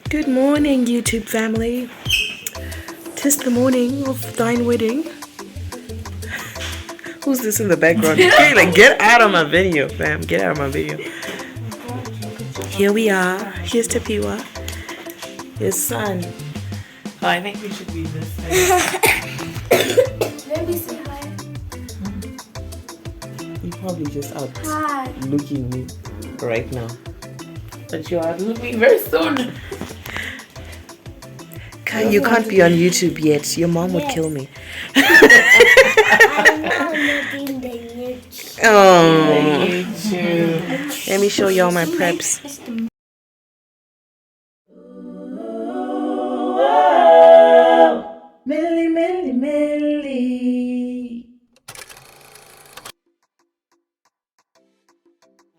Good morning, YouTube family. 'Tis the morning of thine wedding. Who's this in the background? Like, get out of my video, fam. Get out of my video. Here we are. Here's Tapiwa. His son. Oh, I think we should be this side. Let me say hi. You're probably just out looking me right now. But you are looking very soon. You can't be on YouTube yet. Your mom would kill me. I'm not looking the YouTube. Oh, let me show y'all my preps. Millie, Millie, Millie.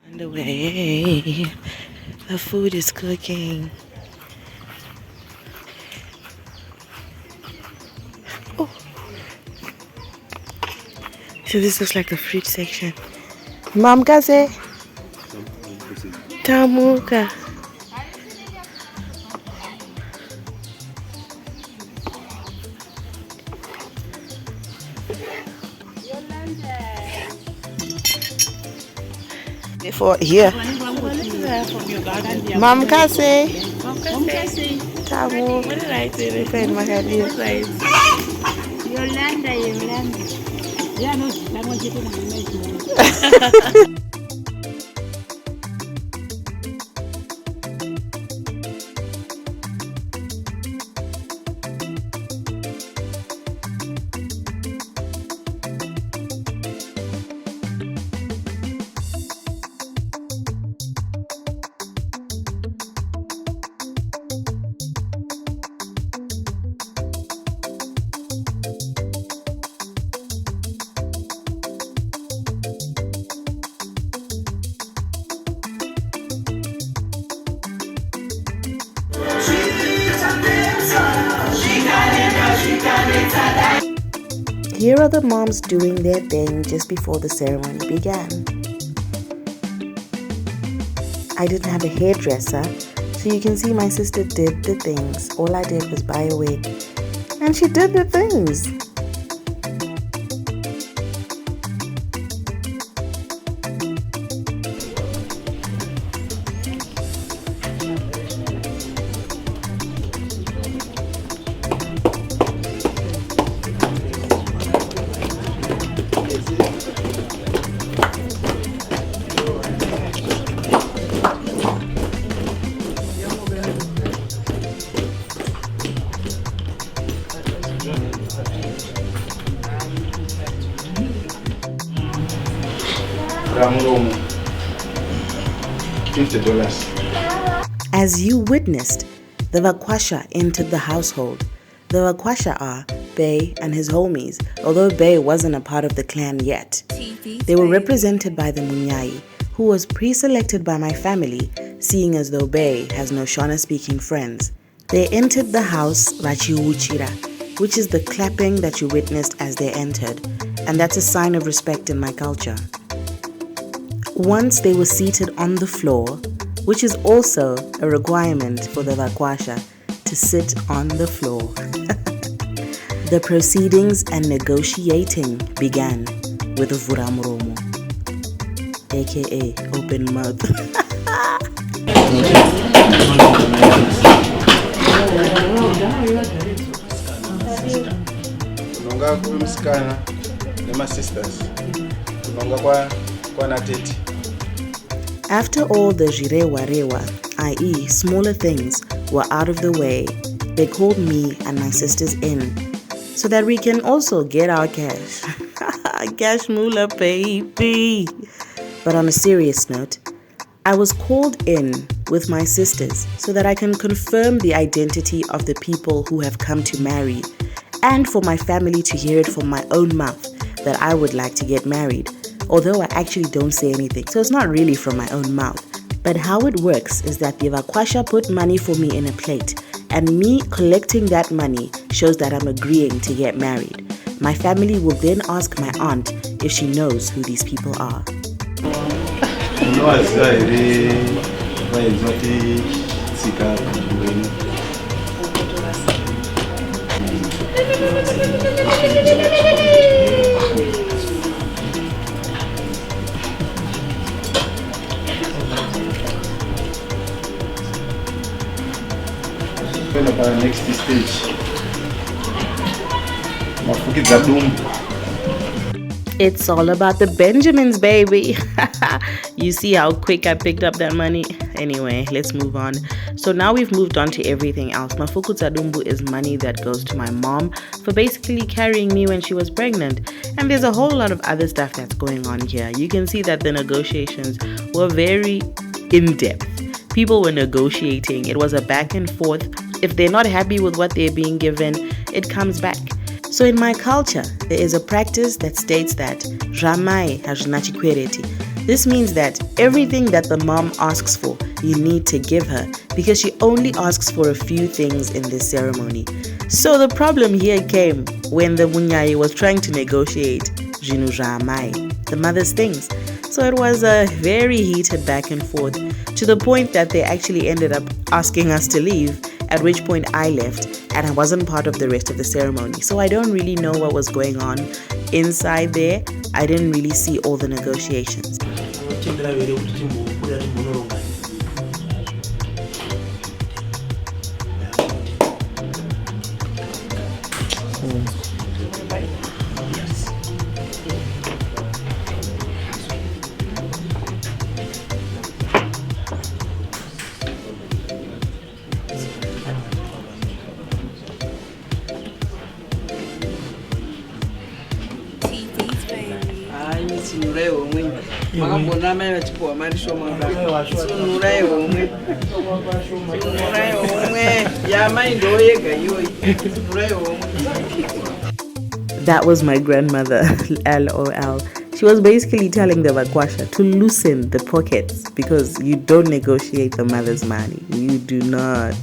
On the way, the food is cooking. Oh. So this looks like the fruit section. Mom kaze? Tamuka. For here. Mom kaze? Tamu. What did I say? They said Magadia. Yolanda. Yeah, no, that one getting on the Here are the moms doing their thing just before the ceremony began. I didn't have a hairdresser, so you can see my sister did the things. All I did was buy a wig, and she did the things. $50. As you witnessed, the Vakwasha entered the household. The Vakwasha are Bay and his homies, although Bay wasn't a part of the clan yet. They were represented by the Munyai, who was pre-selected by my family, seeing as though Bay has no Shona-speaking friends. They entered the house Vachiuchira, which is the clapping that you witnessed as they entered, and that's a sign of respect in my culture. Once they were seated on the floor, which is also a requirement for the Vakwasha to sit on the floor, the proceedings and negotiating began with Vuramuromo, aka open mouth. After all the jirewa, i.e. smaller things, were out of the way, they called me and my sisters in so that we can also get our cash. Cash moolah, baby. But on a serious note, I was called in with my sisters so that I can confirm the identity of the people who have come to marry, and for my family to hear it from my own mouth that I would like to get married, although I actually don't say anything, so it's not really from my own mouth. But how it works is that the Vakwasha put money for me in a plate, and me collecting that money shows that I'm agreeing to get married. My family will then ask my aunt if she knows who these people are. Next stage. It's all about the Benjamins, baby. You see how quick I picked up that money? Anyway, let's move on. So now we've moved on to everything else. Mafuku Tsadumbu is money that goes to my mom for basically carrying me when she was pregnant. And there's a whole lot of other stuff that's going on here. You can see that the negotiations were very in-depth. People were negotiating. It was a back and forth. If they're not happy with what they're being given, it comes back. So in my culture, there is a practice that states that Ramai Hajnachikwereti. This means that everything that the mom asks for, you need to give her because she only asks for a few things in this ceremony. So the problem here came when the Munyai was trying to negotiate Jinu Ramai, the mother's things. So it was a very heated back and forth to the point that they actually ended up asking us to leave, at which point I left and I wasn't part of the rest of the ceremony. So I don't really know what was going on inside there. I didn't really see all the negotiations. That was my grandmother, LOL. She was basically telling the Bakwasha to loosen the pockets because you don't negotiate the mother's money. You do not.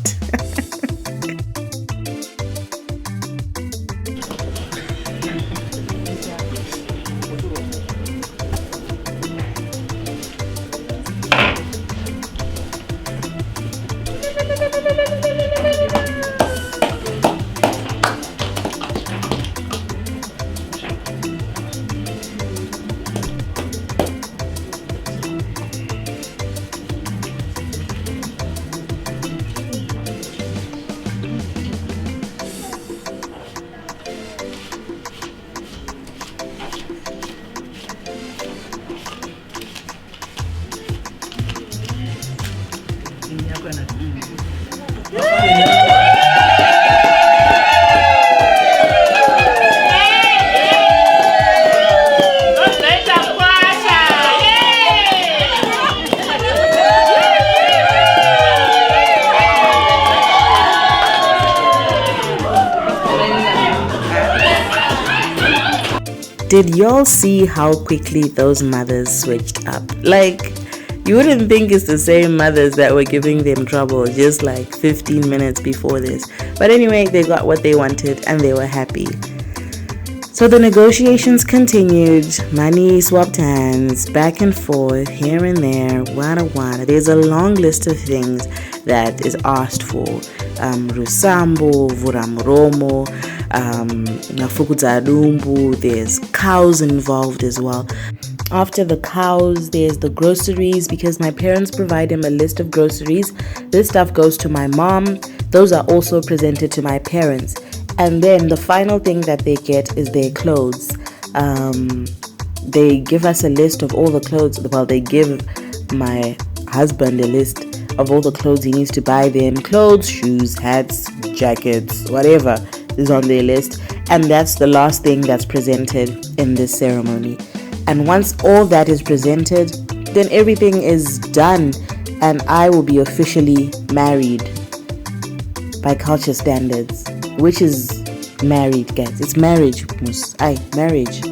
Did y'all see how quickly those mothers switched up? Like, you wouldn't think it's the same mothers that were giving them trouble just like 15 minutes before this. But anyway, they got what they wanted and they were happy. So the negotiations continued. Money swapped hands, back and forth, here and there, wada wada. There's a long list of things that is asked for. Rusambo, Vuramromo, Nafukudzadumbu, there's cows involved as well. After the cows, there's the groceries because my parents provide him a list of groceries. This stuff goes to my mom. Those are also presented to my parents. And then the final thing that they get is their clothes. They give us a list of all the clothes. Well, they give my husband a list of all the clothes he needs to buy them. Clothes, shoes, hats, jackets, whatever is on their list. And that's the last thing that's presented in this ceremony. And once all that is presented, then everything is done and I will be officially married by culture standards, which is married, guys. It's marriage. Marriage.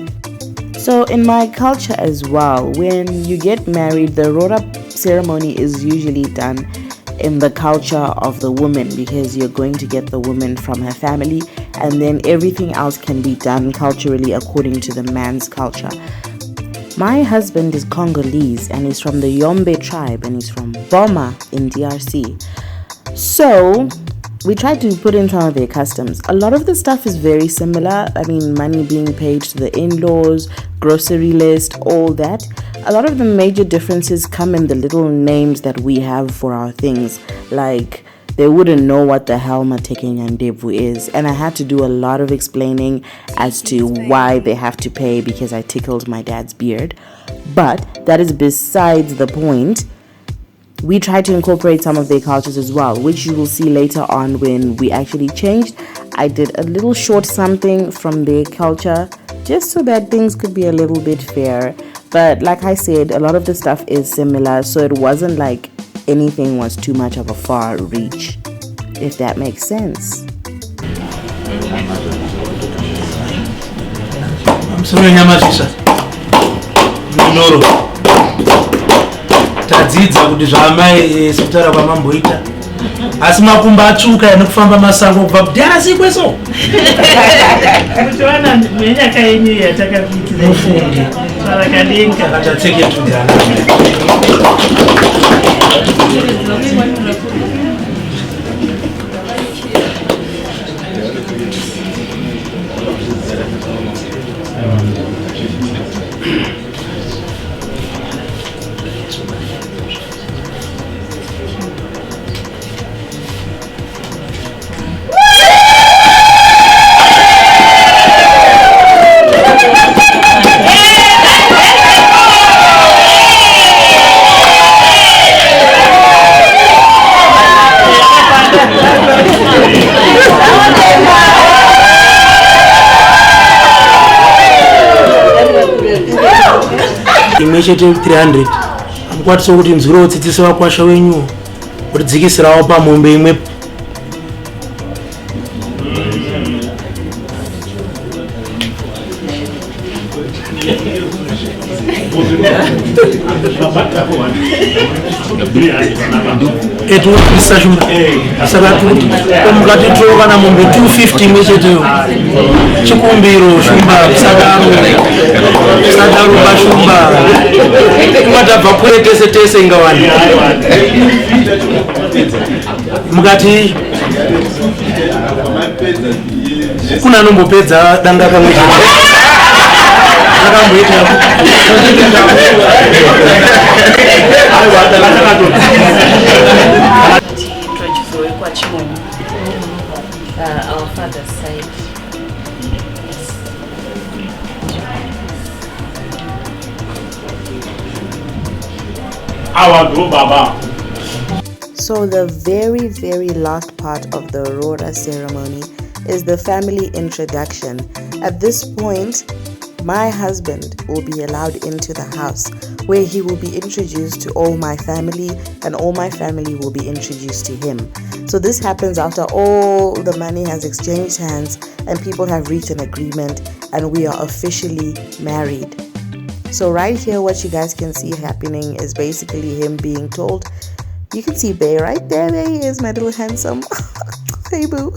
So in my culture as well, when you get married, the Roora ceremony is usually done in the culture of the woman because you're going to get the woman from her family and then everything else can be done culturally according to the man's culture. My husband is Congolese and he's from the Yombe tribe and he's from Boma in DRC. So we tried to put in some of their customs. A lot of the stuff is very similar. I mean, money being paid to the in-laws, grocery list, all that. A lot of the major differences come in the little names that we have for our things. Like, they wouldn't know what the hell Matekeng and Devu is. And I had to do a lot of explaining as to why they have to pay because I tickled my dad's beard. But that is besides the point. We tried to incorporate some of their cultures as well, which you will see later on when we actually changed. I did a little short something from their culture just so that things could be a little bit fair. But like I said, a lot of the stuff is similar, so it wasn't like anything was too much of a far reach, if that makes sense. I'm sorry, Nyamashisa. Minoro. Tadzidza kuti zvamai sitara kwamamboita. Asi makumba atsvuka nekufamba masango kubva kudhara sikweso. Kuchiwana menyaka yenyu yatakapikira mufundi. Parakadenga. Akatseke tudhana. Imechete 300 amkwatiso kuti mzuro wodzidzisa wakwasha wenyu kudzikisirawo pamombe imwe etu isashuma saka kuti mukatitoro kana mombe 250 imwecheteyo chikumbiro shumba sadaro bashumba kumatabva kure tese tese ingawani mukati kuna nombopedza danga kamwe our father's side. So the very, very last part of the Roora ceremony is the family introduction. At this point, my husband will be allowed into the house where he will be introduced to all my family and all my family will be introduced to him. So this happens after all the money has exchanged hands and people have reached an agreement and we are officially married. So right here what you guys can see happening is basically him being told, you can see Bay right there, there he is, my little handsome. Hey boo.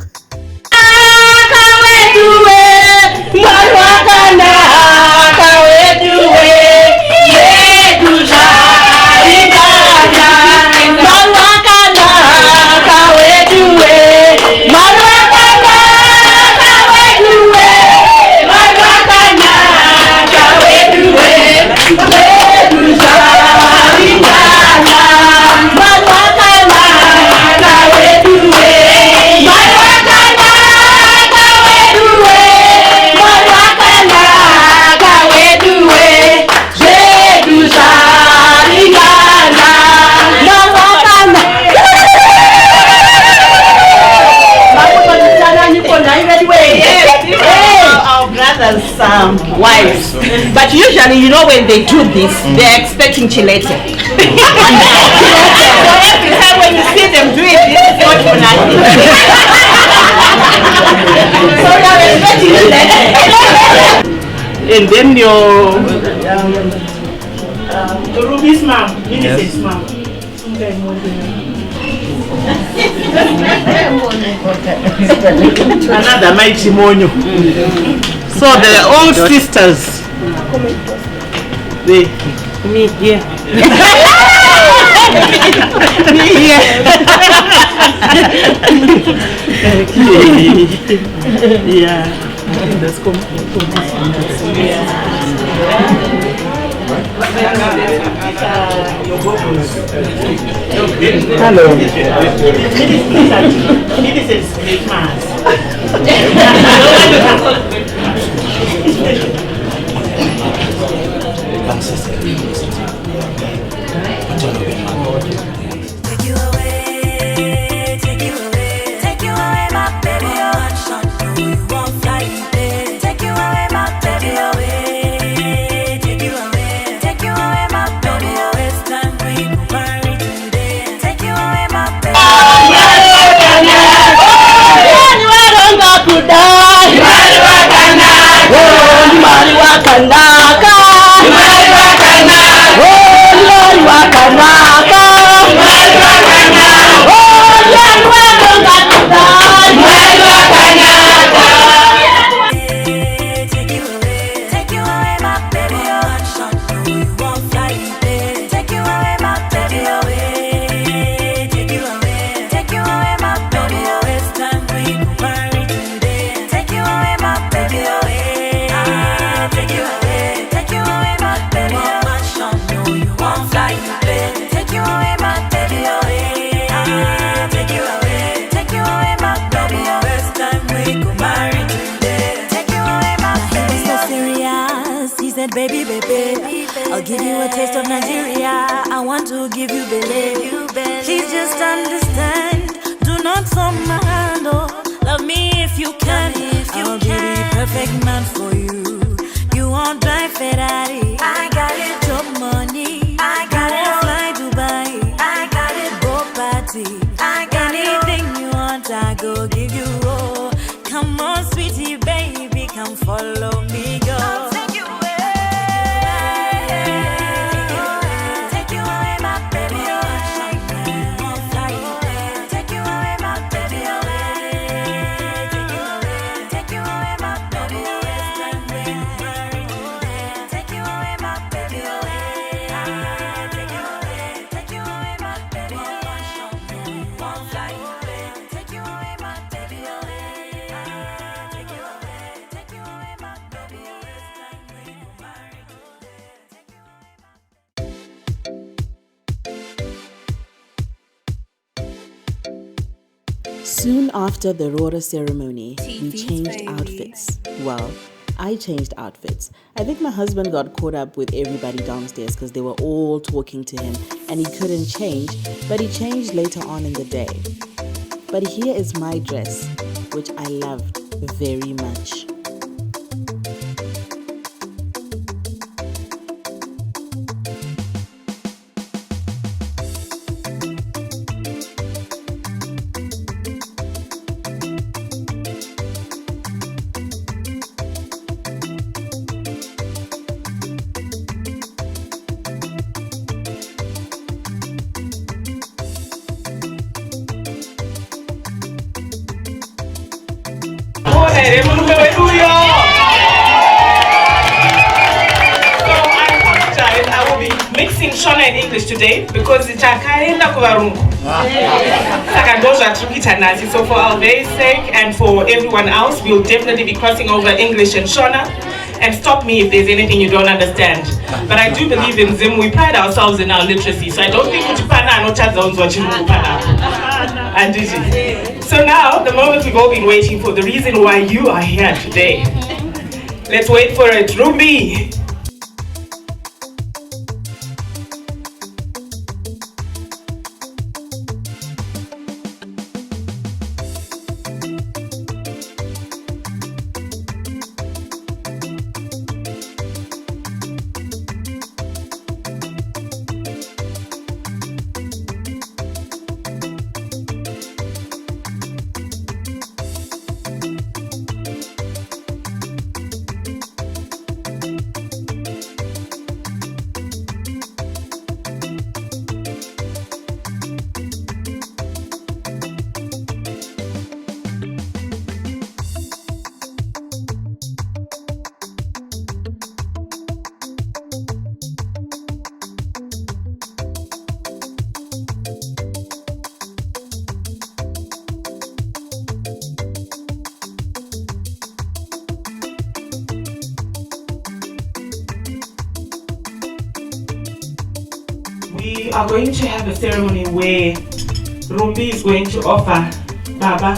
Wives, but usually, you know, when they do this, they're expecting chilete. So every time when you see them do it, this is not nothing. So they're expecting chilete. And then your Ruby's mom, Millicent's mom. Another mighty monyo. So the old sisters. Me here. Yeah. That's cool. Hello. Millicent Christmas. Baby, I'll give you a taste of Nigeria. I want to give you belly. Please just understand. Do not form my hand. Oh, love me if you can. I'll be the perfect man for you. You won't drive Ferrari. I got it. Job money. I got it. Fly Dubai. I got it. Go party. I got anything you want, I go give you. Oh, come on, sweetie baby, come follow me, go. Soon after the Roora ceremony, we changed outfits. Well, I changed outfits. I think my husband got caught up with everybody downstairs because they were all talking to him and he couldn't change, but he changed later on in the day. But here is my dress, which I loved very much. Mixing Shona and English today because it's akaenda kuvarungu. Saka ndozva tikuita nhasi. So for our very sake and for everyone else, we'll definitely be crossing over English and Shona. And stop me if there's anything you don't understand. But I do believe in Zim. We pride ourselves in our literacy. So I don't think So now, the moment we've all been waiting for, the reason why you are here today. Let's wait for it. Ruby. we are going to have a ceremony where Rumbi is going to offer Baba,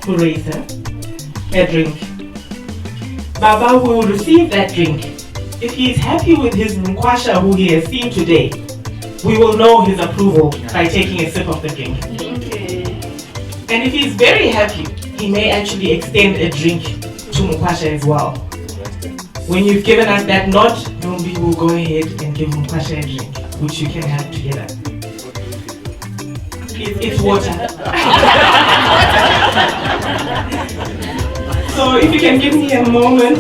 who raised her, a drink. Baba will receive that drink. If he is happy with his Mkwasha who he has seen today, we will know his approval by taking a sip of the drink. Okay. And if he's very happy, he may actually extend a drink to Mkwasha as well. When you've given us that nod, Rumbi will go ahead and give Mkwasha a drink, which you can have together. It's water. So if you can give me a moment,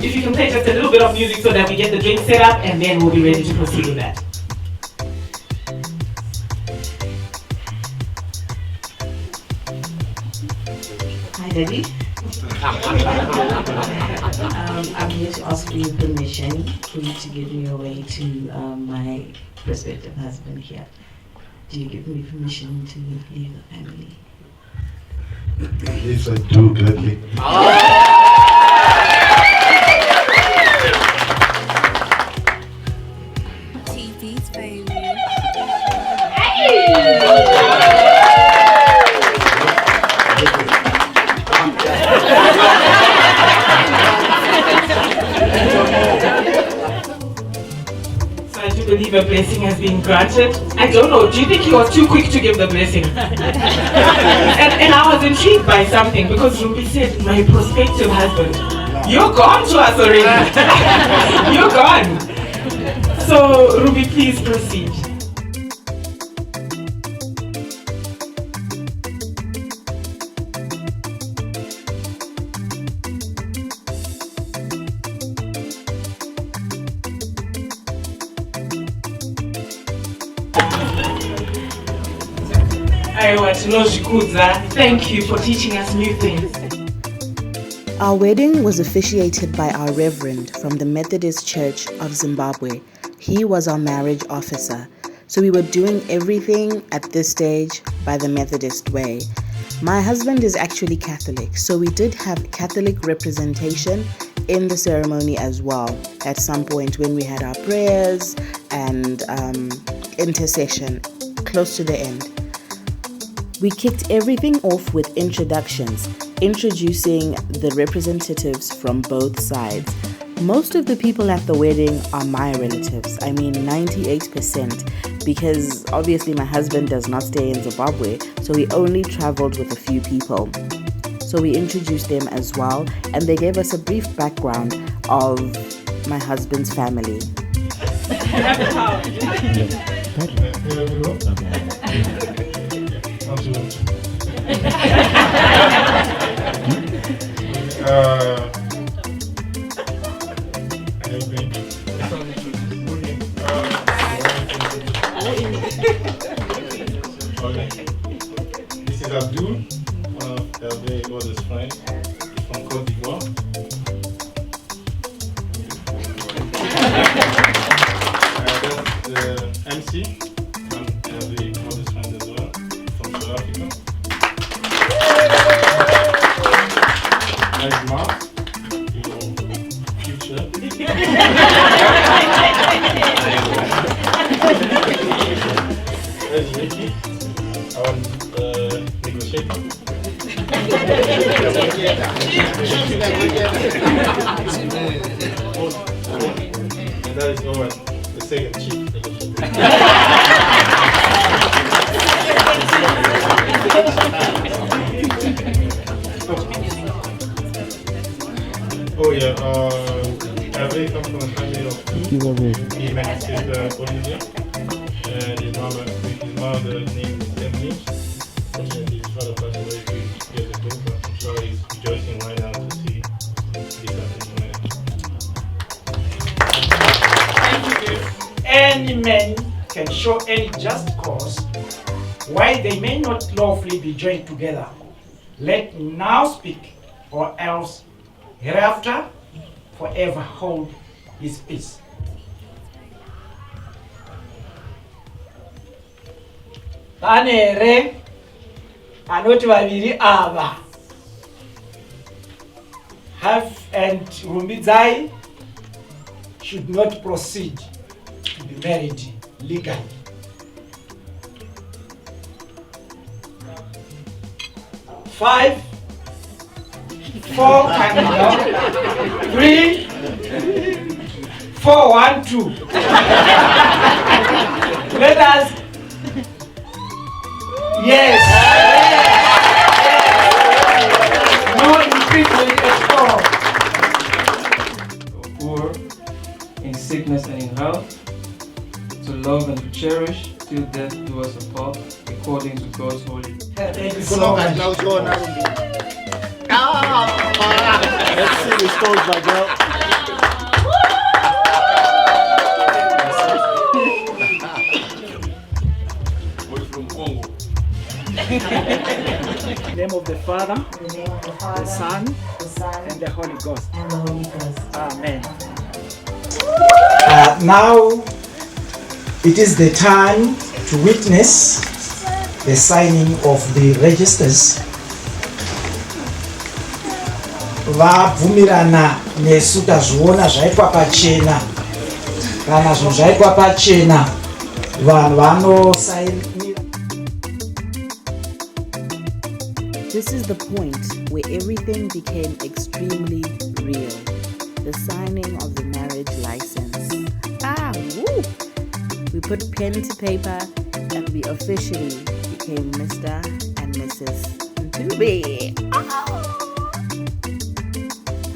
if you can play just a little bit of music so that we get the drink set up, and then we'll be ready to proceed with that. Hi, Daddy. I'm here to ask for your permission for you to give me away to my prospective husband here. Do you give me permission to leave the family? Yes, I do, gladly. TV's baby. So I do believe a blessing has been granted. I don't know, do you think he was too quick to give the blessing? and I was intrigued by something because Rumbi said, my prospective husband. You're gone to us already. You're gone. So Rumbi, please proceed. I want to know Shikuza. Thank you for teaching us new things. Our wedding was officiated by our Reverend from the Methodist Church of Zimbabwe. He was our marriage officer. So we were doing everything at this stage by the Methodist way. My husband is actually Catholic, so we did have Catholic representation in the ceremony as well at some point when we had our prayers and intercession close to the end. We kicked everything off with introductions, introducing the representatives from both sides. Most of the people at the wedding are my relatives. I mean 98%, because obviously my husband does not stay in Zimbabwe, so we only traveled with a few people. So we introduced them as well, and they gave us a brief background of my husband's family. This is Abdul, one of Hervé's oldest friends from Côte d'Ivoire. That's the MC, one of Hervé's oldest friends as well, from South Africa. That's Mark, your future. There's Ricky, our negotiator. And that is Owen, the second chief negotiator. Oh yeah, Hervé comes from a family of two. He met his sister Olivia, and his mother named Emily. And his father passed away 2 years ago, but I'm sure he's rejoicing right now to see this happening. Thank you. Any man can show any just cause why they may not lawfully be joined together. Let him now speak, or else hereafter forever hold his peace. Panere anoti vaviri ava have and Rumbidzai should not proceed to be married legally. 5, 4 coming down, 3, 4, 1, 2. Let us. Yes. No infringement at all. Poor, in sickness and in health, to love and to cherish till death do us apart, according to God's holy. Thank you so much. Let's see this goes, my girl. In the name of the Father, the Son, and the Holy Ghost. Amen. Now it is the time to witness the signing of the registers. Vabvumirana nesu tazviona zvaitwa pachena. Kana zvinhu zvaitwa pachena, vanhu vanosainira. This is the point where everything became extremely real. The signing of the marriage license. Woo! We put pen to paper and we officially became Mr. and Mrs. Ntube.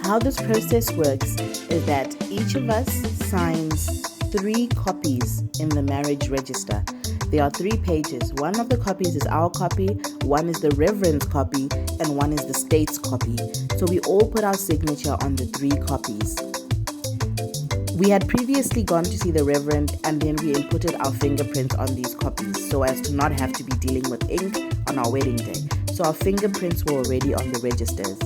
How this process works is that each of us signs 3 copies in the marriage register. There are 3 pages. One of the copies is our copy, one is the Reverend's copy, and one is the state's copy. So we all put our signature on the 3 copies. We had previously gone to see the Reverend and then we inputted our fingerprints on these copies so as to not have to be dealing with ink on our wedding day. So our fingerprints were already on the registers.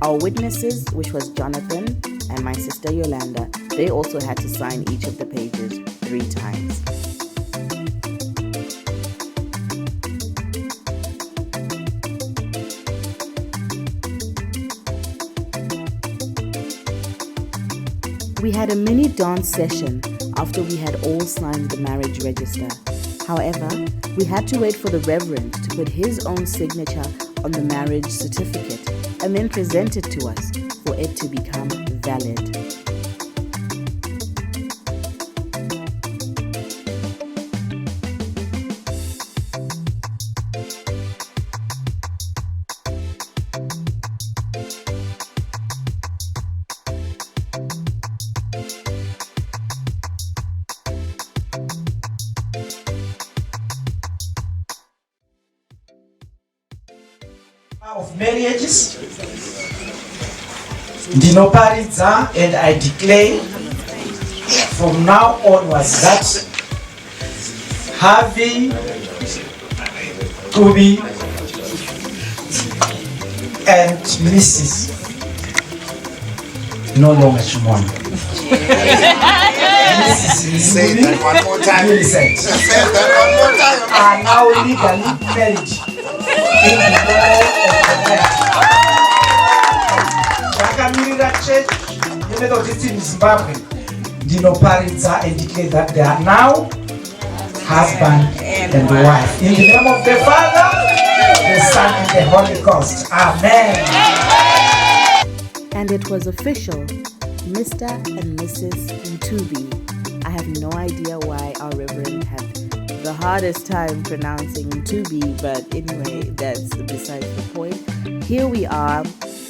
Our witnesses, which was Jonathan and my sister Yolanda, they also had to sign each of the pages 3 times. We had a mini dance session after we had all signed the marriage register. However, we had to wait for the Reverend to put his own signature on the marriage certificate and then present it to us for it to become valid. Of marriages, ndinoparidza and I declare from now onwards that having to be and Mrs. no longer Chumwana. Say that one more time. Millicent. Say that one more time. Are now legally married in the law of the land. Vakamirira church yeMethodist in Zimbabwe ndinoparidza and declare that they are now husband and wife. In the name of the Father, the Son, and the Holy Ghost. Amen. And it was official, Mr. and Mrs. Ntube. I have no idea why our Reverend had the hardest time pronouncing Ntube, but anyway, that's besides the point. Here we are,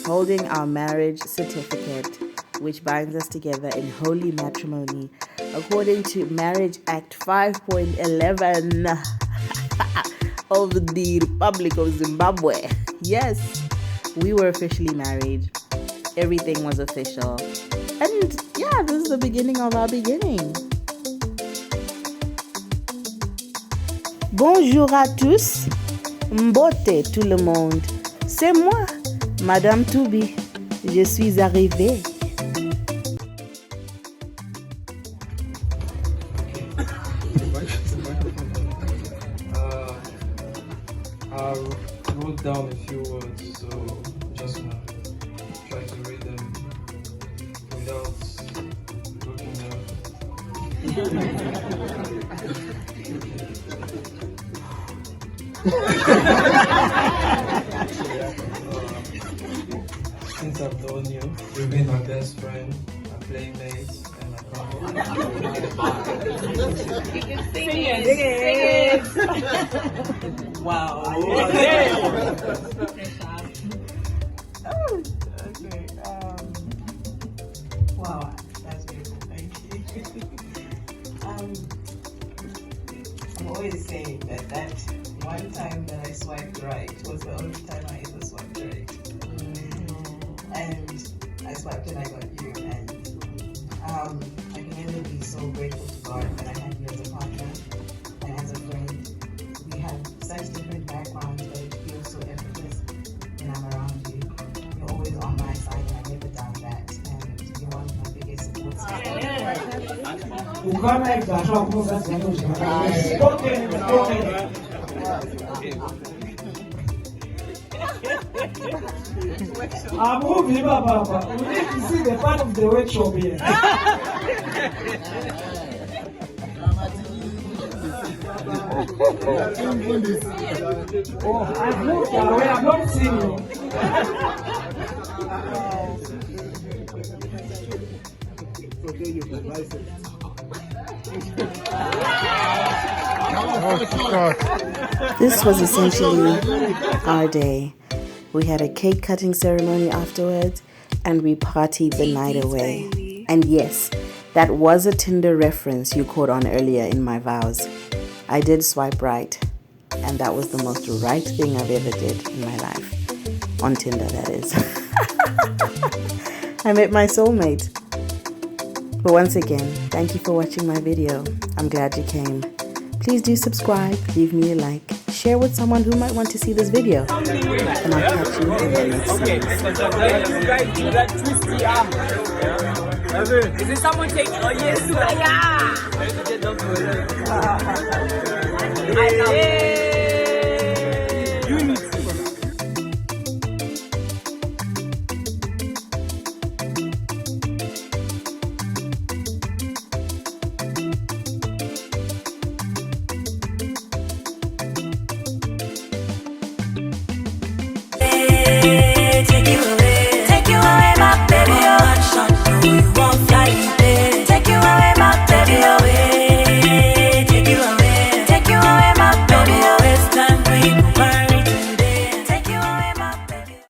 holding our marriage certificate, which binds us together in holy matrimony, according to Marriage Act 5.11 of the Republic of Zimbabwe. Yes, we were officially married. Everything was official. And yeah, this is the beginning of our beginning. Bonjour à tous. Mbote tout le monde. C'est moi, Madame Toubi. Je suis arrivée. I wrote down a few words, so just gonna try to read them without looking since I've known you. You've been my best friend, my playmate, and my Sing it. Wow. Okay. Wow, that's beautiful. Thank you. I'm always saying that one time that I swiped right was the only time I ever swiped right. And I swiped and I got you. And I can never be so grateful to God that I had you as a partner and as a friend. We have such different backgrounds, but it feels so effortless when I'm around you. You're always on my side, and I've never done that. And you're one of my biggest support systems. I'm moving, Baba. We need to see the part of the workshop here. Oh, I've moved away. I'm not seeing you. This was essentially our day. We had a cake cutting ceremony afterwards, and we partied the night away. And yes, that was a Tinder reference you caught on earlier in my vows. I did swipe right, and that was the most right thing I've ever did in my life. On Tinder, that is. I met my soulmate. But once again, thank you for watching my video. I'm glad you came. Please do subscribe, leave me a like, share with someone who might want to see this video. And I'll catch you in the next one. Is it someone taking? Oh yes. Yeah.